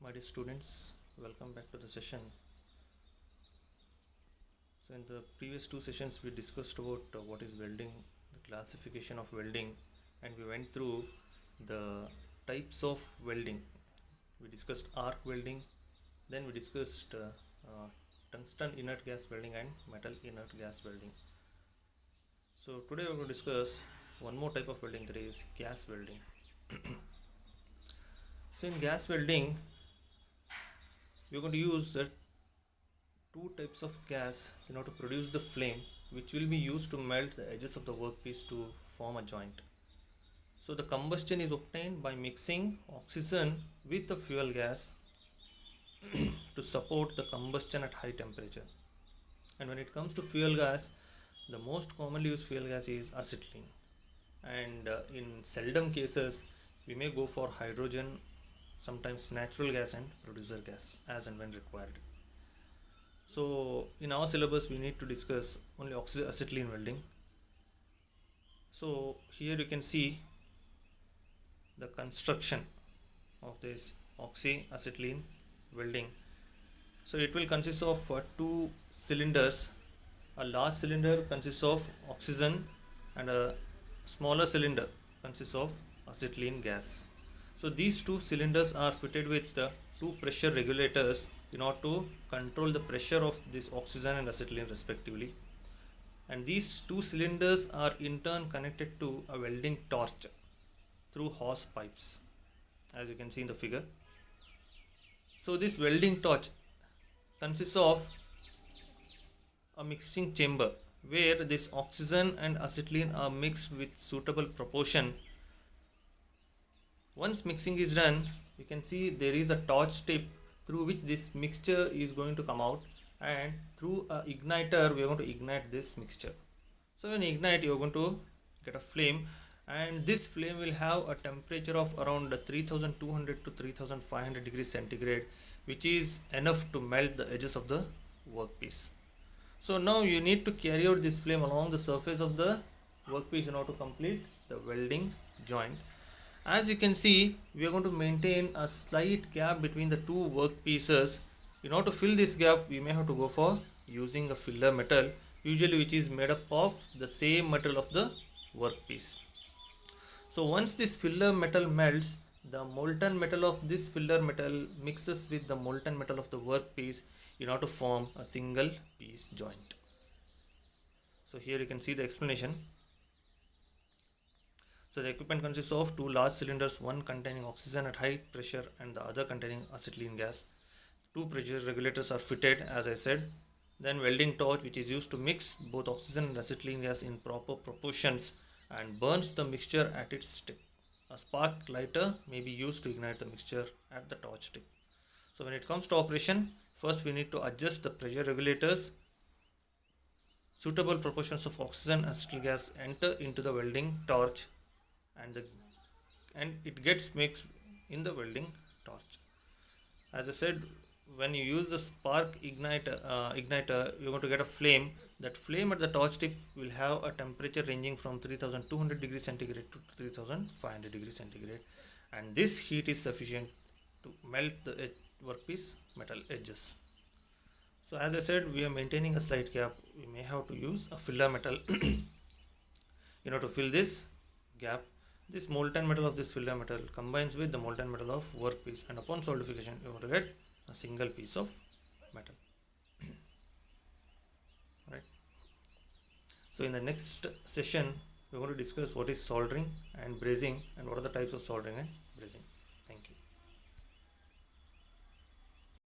My dear students, welcome back to the session. So in the previous two sessions we discussed about what is welding, the classification of welding, and we went through the types of welding. We discussed arc welding, then we discussed tungsten inert gas welding and metal inert gas welding. So today we're going to discuss one more type of welding, that is gas welding. So in gas welding we're going to use two types of gas in order to produce the flame, which will be used to melt the edges of the workpiece to form a joint. So the combustion is obtained by mixing oxygen with the fuel gas to support the combustion at high temperature. And when it comes to fuel gas, the most commonly used fuel gas is acetylene, and in seldom cases we may go for hydrogen, sometimes natural gas and producer gas as and when required. So in our syllabus we need to discuss only acetylene welding. So here you can see the construction of this oxyacetylene welding. So it will consist of two cylinders. A large cylinder consists of oxygen and a smaller cylinder consists of acetylene gas. So these two cylinders are fitted with two pressure regulators in order to control the pressure of this oxygen and acetylene respectively. And these two cylinders are in turn connected to a welding torch through hose pipes, as you can see in the figure. So this welding torch consists of a mixing chamber where this oxygen and acetylene are mixed with suitable proportion. Once mixing is done, you can see there is a torch tip through which this mixture is going to come out, and through a igniter we are going to ignite this mixture. So when you ignite, you are going to get a flame, and this flame will have a temperature of around 3200 to 3500 degrees centigrade, which is enough to melt the edges of the workpiece. So now you need to carry out this flame along the surface of the workpiece in order to complete the welding joint. As you can see, we are going to maintain a slight gap between the two workpieces. In order to fill this gap, we may have to go for using a filler metal, usually which is made up of the same metal of the workpiece. So once this filler metal melts, the molten metal of this filler metal mixes with the molten metal of the workpiece in order to form a single piece joint. So here you can see the explanation. So the equipment consists of two large cylinders, one containing oxygen at high pressure and the other containing acetylene gas. Two pressure regulators are fitted, as I said. Then welding torch, which is used to mix both oxygen and acetylene gas in proper proportions and burns the mixture at its tip. A spark lighter may be used to ignite the mixture at the torch tip. So when it comes to operation, first we need to adjust the pressure regulators. Suitable proportions of oxygen and acetyl gas enter into the welding torch, and it gets mixed in the welding torch. As I said, when you use the spark igniter, you're going to get a flame. That flame at the torch tip will have a temperature ranging from 3200 degrees centigrade to 3500 degrees centigrade, and this heat is sufficient to melt the workpiece metal edges. So as I said, we are maintaining a slight gap. We may have to use a filler metal in order to fill this gap. This molten metal of this filler metal combines with the molten metal of workpiece, and upon solidification you are going to get a single piece of metal. Right. So in the next session we are going to discuss what is soldering and brazing and what are the types of soldering and